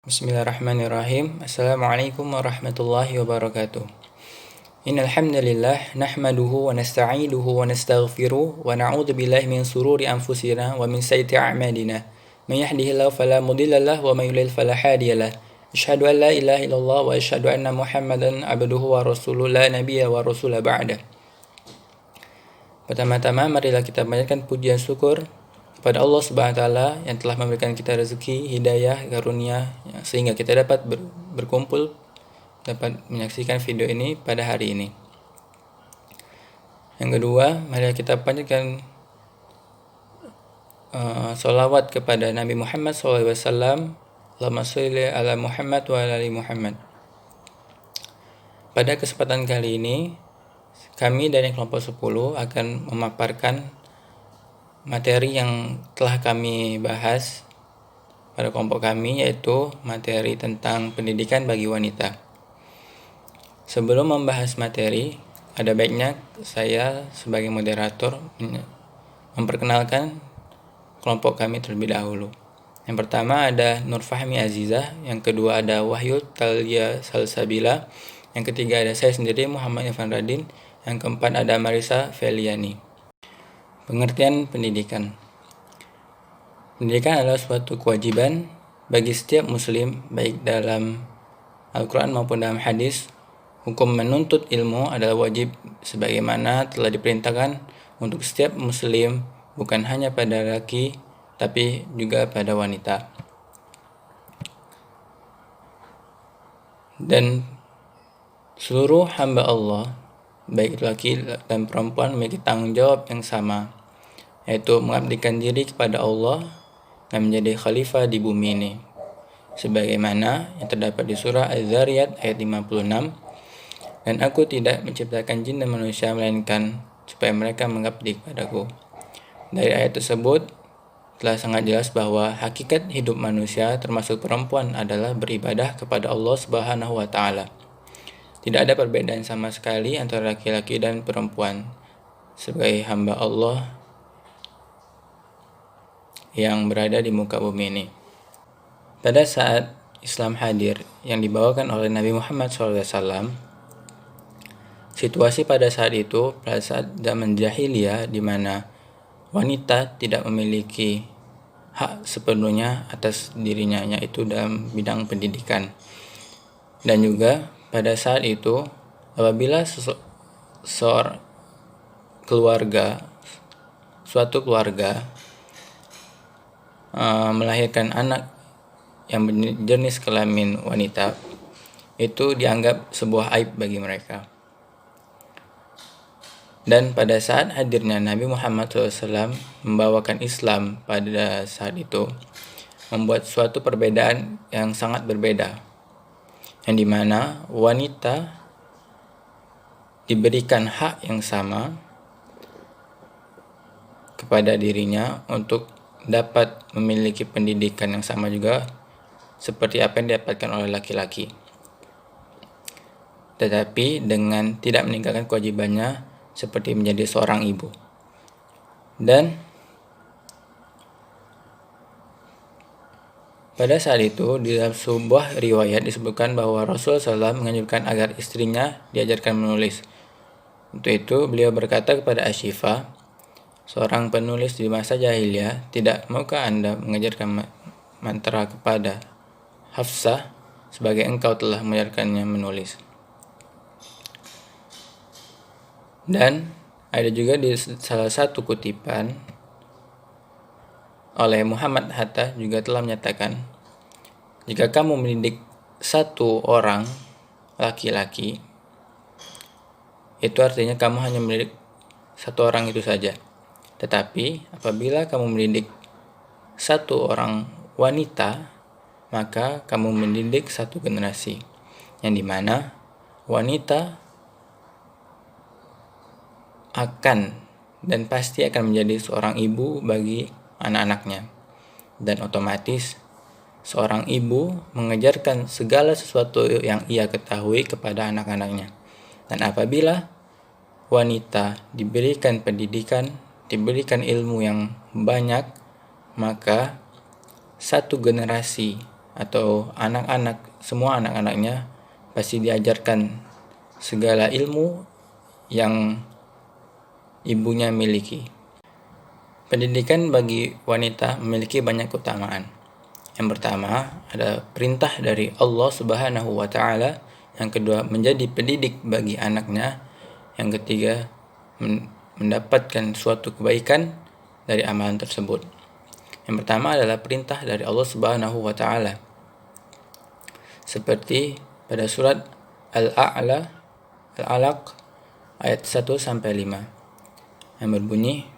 Bismillahirrahmanirrahim. Assalamualaikum warahmatullahi wabarakatuh. Innal hamdalillah nahmaduhu wa nasta'inuhu wa nastaghfiruh wa na'udzu billahi min sururi anfusina wa min sayyiati a'malina. May yahdihillahu fala mudilla lahu wa may yudlil fala hadiyalah. Asyhadu an la ilaha illallah wa asyhadu anna Muhammadan abduhu wa rasuluhu la nabiyya wa rasula ba'da. Pertama-tama marilah kita panjatkan pujian syukur kepada Allah Subhanahu wa taala yang telah memberikan kita rezeki, hidayah, karunia sehingga kita dapat berkumpul, dapat menyaksikan video ini pada hari ini. Yang kedua, mari kita panjatkan salawat kepada Nabi Muhammad SAW. Allahumma sholli ala Muhammad wa ala ali Muhammad. Pada kesempatan kali ini, kami dari kelompok 10 akan memaparkan materi yang telah kami bahas pada kelompok kami, yaitu materi tentang pendidikan bagi wanita. Sebelum membahas materi, ada baiknya saya sebagai moderator memperkenalkan kelompok kami terlebih dahulu. Yang pertama ada Nur Fahmi Azizah, yang kedua ada Wahyu Talia Salsabila, yang ketiga ada saya sendiri Muhammad Irfan Radin, yang keempat ada Marisa Feliani. Pengertian pendidikan. Pendidikan adalah suatu kewajiban bagi setiap muslim, baik dalam Al-Quran maupun dalam hadis. Hukum menuntut ilmu adalah wajib sebagaimana telah diperintahkan untuk setiap muslim, bukan hanya pada laki tapi juga pada wanita. Dan seluruh hamba Allah, baik laki dan perempuan, memiliki tanggung jawab yang sama, yaitu mengabdikan diri kepada Allah dan menjadi khalifah di bumi ini. Sebagaimana yang terdapat di surah Az-Zariyat ayat 56, dan aku tidak menciptakan jin dan manusia melainkan supaya mereka mengabdi kepadaku. Dari ayat tersebut telah sangat jelas bahwa hakikat hidup manusia termasuk perempuan adalah beribadah kepada Allah Subhanahu wa taala. Tidak ada perbedaan sama sekali antara laki-laki dan perempuan sebagai hamba Allah yang berada di muka bumi ini. Pada saat Islam hadir yang dibawakan oleh Nabi Muhammad SAW, situasi pada saat itu pada saat zaman jahiliyah di mana wanita tidak memiliki hak sepenuhnya atas dirinya, yaitu dalam bidang pendidikan. Dan juga pada saat itu apabila suatu keluarga melahirkan anak yang berjenis kelamin wanita, itu dianggap sebuah aib bagi mereka. Dan pada saat hadirnya Nabi Muhammad SAW membawakan Islam pada saat itu, membuat suatu perbedaan yang sangat berbeda, yang dimana wanita diberikan hak yang sama kepada dirinya untuk dapat memiliki pendidikan yang sama juga seperti apa yang didapatkan oleh laki-laki, tetapi dengan tidak meninggalkan kewajibannya seperti menjadi seorang ibu. Dan pada saat itu di dalam sebuah riwayat disebutkan bahwa Rasulullah SAW menganjurkan agar istrinya diajarkan menulis. Untuk itu beliau berkata kepada Ashifa, seorang penulis di masa jahiliyah, tidak maukah Anda mengajarkan mantra kepada Hafsah sebagai engkau telah mengajarkannya menulis? Dan ada juga di salah satu kutipan oleh Muhammad Hatta juga telah menyatakan, jika kamu mendidik satu orang laki-laki, itu artinya kamu hanya mendidik satu orang itu saja. Tetapi apabila kamu mendidik satu orang wanita, maka kamu mendidik satu generasi, yang dimana wanita akan dan pasti akan menjadi seorang ibu bagi anak-anaknya. Dan otomatis seorang ibu mengajarkan segala sesuatu yang ia ketahui kepada anak-anaknya. Dan apabila wanita diberikan pendidikan, diberikan ilmu yang banyak, maka satu generasi atau anak-anak, semua anak-anaknya pasti diajarkan segala ilmu yang ibunya miliki. Pendidikan bagi wanita memiliki banyak keutamaan. Yang pertama ada perintah dari Allah Subhanahu wa taala, yang kedua menjadi pendidik bagi anaknya, yang ketiga mendapatkan suatu kebaikan dari amalan tersebut. Yang pertama adalah perintah dari Allah Subhanahu wa taala. Seperti pada surat Al-Alaq ayat 1 sampai 5 yang berbunyi,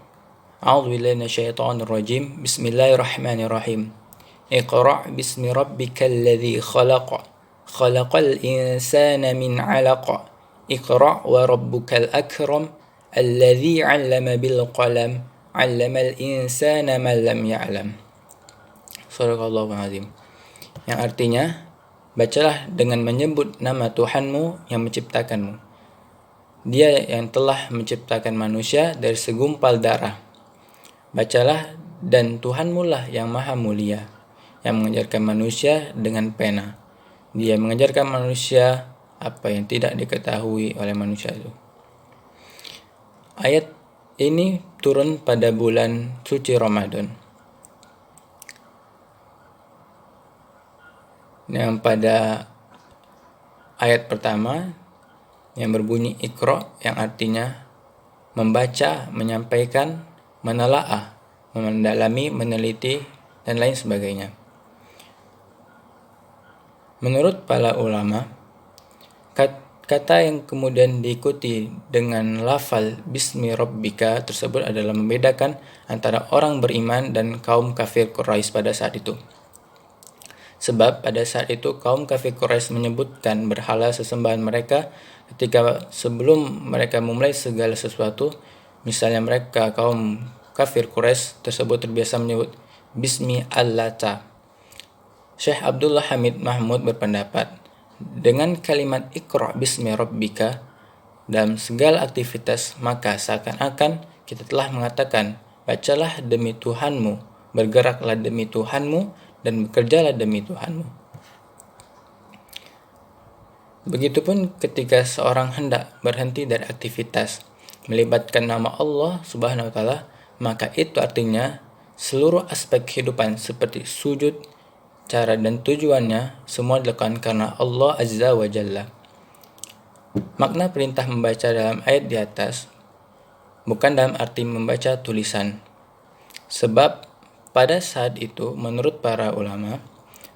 A'udzubillahi minasyaitonirrajim. Bismillahirrahmanirrahim. Iqra' bismi rabbikal ladzi khalaq. Khalaqal insana min 'alaq. Iqra' wa rabbukal akram. Alladzi 'allama bil qalam. 'Allamal insana ma lam ya'lam. Shadaqallahul azim. Yang artinya, bacalah dengan menyebut nama Tuhanmu yang menciptakanmu. Dia yang telah menciptakan manusia dari segumpal darah. Bacalah, dan Tuhanmu lah yang maha mulia, yang mengajarkan manusia dengan pena. Dia mengajarkan manusia apa yang tidak diketahui oleh manusia itu. Ayat ini turun pada bulan suci Ramadan. Yang pada ayat pertama yang berbunyi Iqra, yang artinya membaca, menyampaikan, menelaah, mendalami, meneliti, dan lain sebagainya. Menurut para ulama, kata yang kemudian diikuti dengan lafal Bismi Rabbika tersebut adalah membedakan antara orang beriman dan kaum kafir Quraisy pada saat itu. Sebab pada saat itu kaum kafir Quraisy menyebutkan berhala sesembahan mereka ketika sebelum mereka memulai segala sesuatu. Misalnya mereka kaum kafir Quraisy tersebut terbiasa menyebut Bismi Allata. Syekh Abdullah Hamid Mahmud berpendapat, dengan kalimat Iqra' bismi rabbika dalam segala aktivitas, maka seakan-akan kita telah mengatakan, bacalah demi Tuhanmu, bergeraklah demi Tuhanmu, dan bekerjalah demi Tuhanmu. Begitupun ketika seorang hendak berhenti dari aktivitas melibatkan nama Allah Subhanahu wa taala, maka itu artinya seluruh aspek kehidupan seperti sujud, cara dan tujuannya semua dilakukan karena Allah Azza wa Jalla. Makna perintah membaca dalam ayat di atas bukan dalam arti membaca tulisan. Sebab pada saat itu menurut para ulama,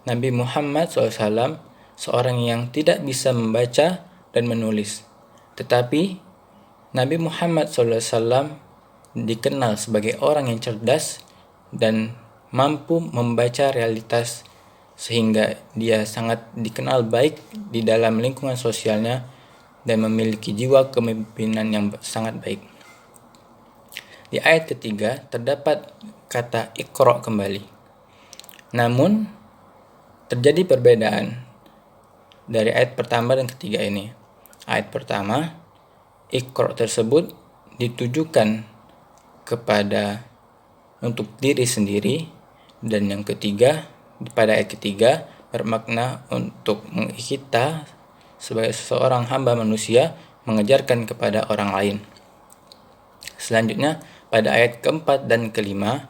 Nabi Muhammad SAW seorang yang tidak bisa membaca dan menulis. Tetapi Nabi Muhammad SAW dikenal sebagai orang yang cerdas dan mampu membaca realitas, sehingga dia sangat dikenal baik di dalam lingkungan sosialnya dan memiliki jiwa kepemimpinan yang sangat baik. Di ayat ketiga terdapat kata Iqra' kembali. Namun terjadi perbedaan dari ayat pertama dan ketiga ini. Ayat pertama, Iqra' tersebut ditujukan kepada untuk diri sendiri, dan yang ketiga, pada ayat ketiga bermakna untuk kita sebagai seorang hamba manusia mengajarkan kepada orang lain. Selanjutnya pada ayat keempat dan kelima,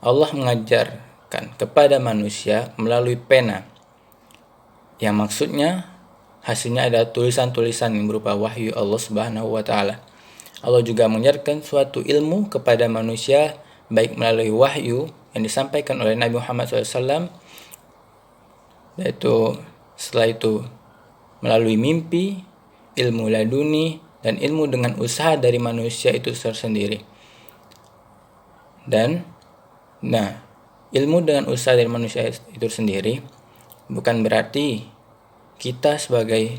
Allah mengajarkan kepada manusia melalui pena, yang maksudnya hasilnya adalah tulisan-tulisan yang berupa wahyu Allah Subhanahu wa taala. Allah juga mengajarkan suatu ilmu kepada manusia baik melalui wahyu yang disampaikan oleh Nabi Muhammad SAW, yaitu setelah itu melalui mimpi, ilmu laduni, dan ilmu dengan usaha dari manusia itu tersendiri. Dan ilmu dengan usaha dari manusia itu sendiri bukan berarti kita sebagai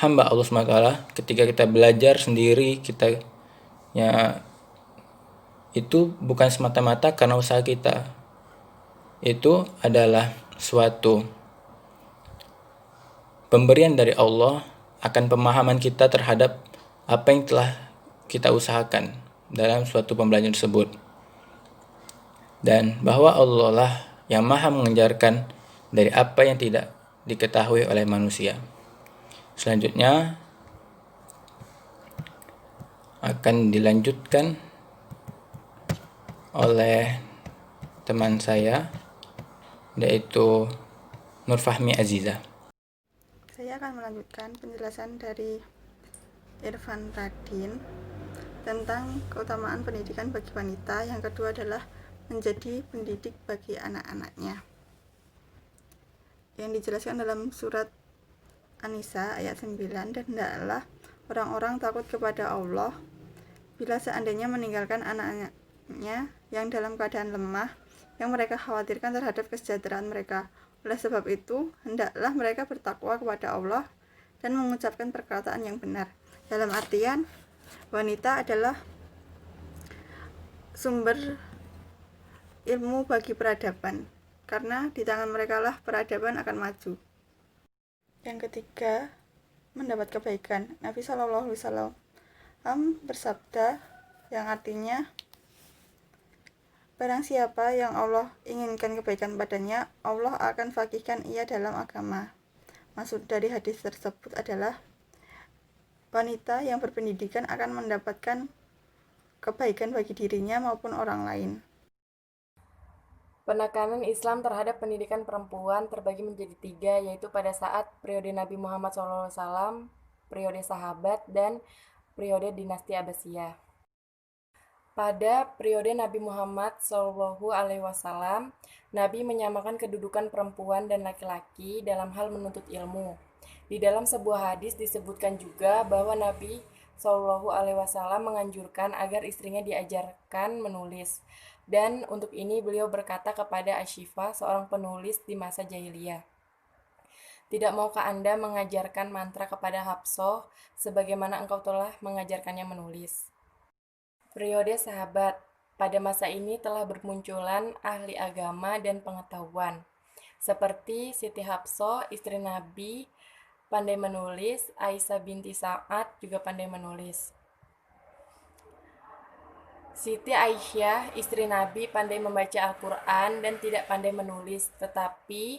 hamba Allah SWT ketika kita belajar sendiri, kita itu bukan semata-mata karena usaha kita. Itu adalah suatu pemberian dari Allah akan pemahaman kita terhadap apa yang telah kita usahakan dalam suatu pembelajaran tersebut. Dan bahwa Allah lah yang maha mengajarkan dari apa yang tidak diketahui oleh manusia. Selanjutnya akan dilanjutkan oleh teman saya, yaitu Nur Fahmi Aziza. Saya akan melanjutkan penjelasan dari Irfan Radin tentang keutamaan pendidikan bagi wanita. Yang kedua adalah menjadi pendidik bagi anak-anaknya, yang dijelaskan dalam surat An-Nisa ayat 9. Dan hendaklah orang-orang takut kepada Allah bila seandainya meninggalkan anak-anaknya yang dalam keadaan lemah, yang mereka khawatirkan terhadap kesejahteraan mereka. Oleh sebab itu, hendaklah mereka bertakwa kepada Allah dan mengucapkan perkataan yang benar. Dalam artian, wanita adalah sumber ilmu bagi peradaban, karena di tangan mereka lah peradaban akan maju. Yang ketiga, mendapat kebaikan. Nabi SAW bersabda yang artinya, barang siapa yang Allah inginkan kebaikan padanya, Allah akan fakihkan ia dalam agama. Maksud dari hadis tersebut adalah wanita yang berpendidikan akan mendapatkan kebaikan bagi dirinya maupun orang lain. Penekanan Islam terhadap pendidikan perempuan terbagi menjadi 3, yaitu pada saat periode Nabi Muhammad SAW, periode sahabat, dan periode dinasti Abbasiyah. Pada periode Nabi Muhammad SAW, Nabi menyamakan kedudukan perempuan dan laki-laki dalam hal menuntut ilmu. Di dalam sebuah hadis disebutkan juga bahwa Nabi SAW menganjurkan agar istrinya diajarkan menulis. Dan untuk ini beliau berkata kepada Ashifa, seorang penulis di masa jahiliyah, "Tidak maukah Anda mengajarkan mantra kepada Hafsah sebagaimana engkau telah mengajarkannya menulis?" Periode sahabat. Pada masa ini telah bermunculan ahli agama dan pengetahuan, seperti Siti Hafsah, istri Nabi, pandai menulis. Aisyah binti Sa'ad juga pandai menulis. Siti Aisyah, istri Nabi, pandai membaca Al-Quran dan tidak pandai menulis, tetapi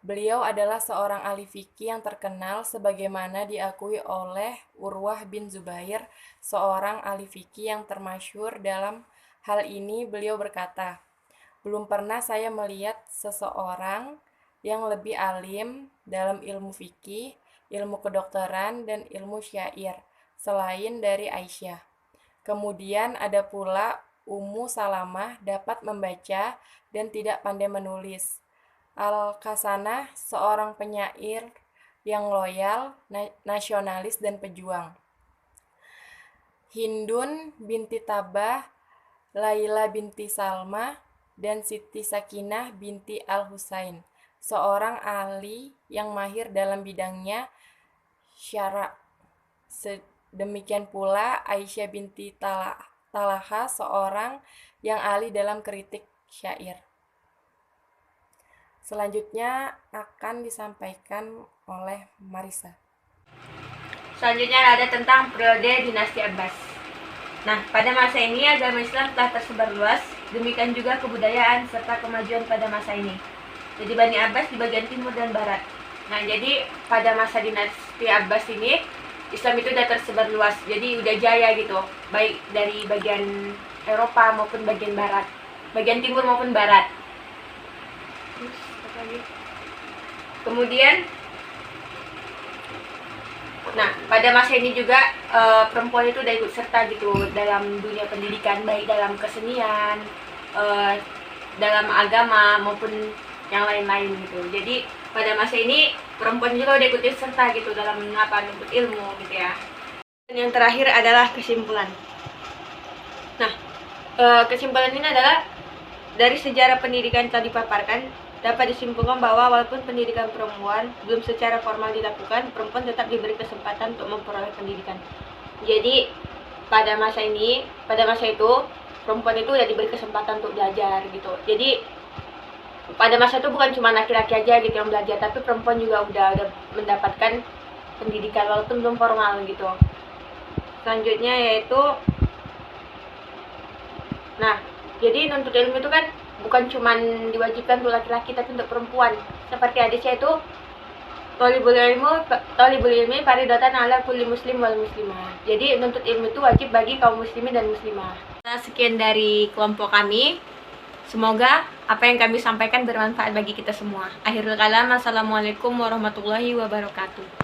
beliau adalah seorang ahli fikih yang terkenal sebagaimana diakui oleh Urwah bin Zubair, seorang ahli fikih yang termasyhur dalam hal ini. Beliau berkata, "Belum pernah saya melihat seseorang yang lebih alim dalam ilmu fikih, ilmu kedokteran, dan ilmu syair selain dari Aisyah." Kemudian ada pula Ummu Salamah, dapat membaca dan tidak pandai menulis. Al-Qasanah, seorang penyair yang loyal, nasionalis, dan pejuang. Hindun binti Tabah, Laila binti Salma, dan Siti Sakinah binti Al-Husain, seorang ahli yang mahir dalam bidangnya syara'. Demikian pula Aisyah binti Talha, seorang yang ahli dalam kritik syair. Selanjutnya akan disampaikan oleh Marisa. Selanjutnya ada tentang periode dinasti Abbas. Nah, pada masa ini agama Islam telah tersebar luas, demikian juga kebudayaan serta kemajuan pada masa ini. Jadi Bani Abbas di bagian timur dan barat. Nah, jadi pada masa dinasti Abbas ini Islam itu udah tersebar luas, jadi udah jaya gitu, baik dari bagian Eropa maupun bagian barat, bagian timur maupun barat. Terus apa lagi? Kemudian, nah pada masa ini juga perempuan itu udah ikut serta gitu dalam dunia pendidikan, baik dalam kesenian, dalam agama maupun yang lain-lain gitu. Jadi pada masa ini perempuan juga udah ikut serta gitu dalam menuntut ilmu gitu ya. Dan yang terakhir adalah kesimpulan. Nah, kesimpulan ini adalah dari sejarah pendidikan yang telah dipaparkan dapat disimpulkan bahwa walaupun pendidikan perempuan belum secara formal dilakukan, perempuan tetap diberi kesempatan untuk memperoleh pendidikan. Jadi pada masa itu perempuan itu udah diberi kesempatan untuk belajar gitu. Jadi pada masa itu bukan cuma laki-laki aja gitu yang belajar, tapi perempuan juga udah mendapatkan pendidikan walaupun belum formal gitu. Selanjutnya yaitu, nah jadi nuntut ilmu itu kan bukan cuman diwajibkan untuk laki-laki tapi untuk perempuan. Seperti hadisnya itu Thalibul ilmi faridatan ala kulli muslim wal muslimah. Jadi menuntut ilmu itu wajib bagi kaum muslimin dan muslimah. Sekian dari kelompok kami. Semoga apa yang kami sampaikan bermanfaat bagi kita semua. Akhirul kalam, assalamualaikum warahmatullahi wabarakatuh.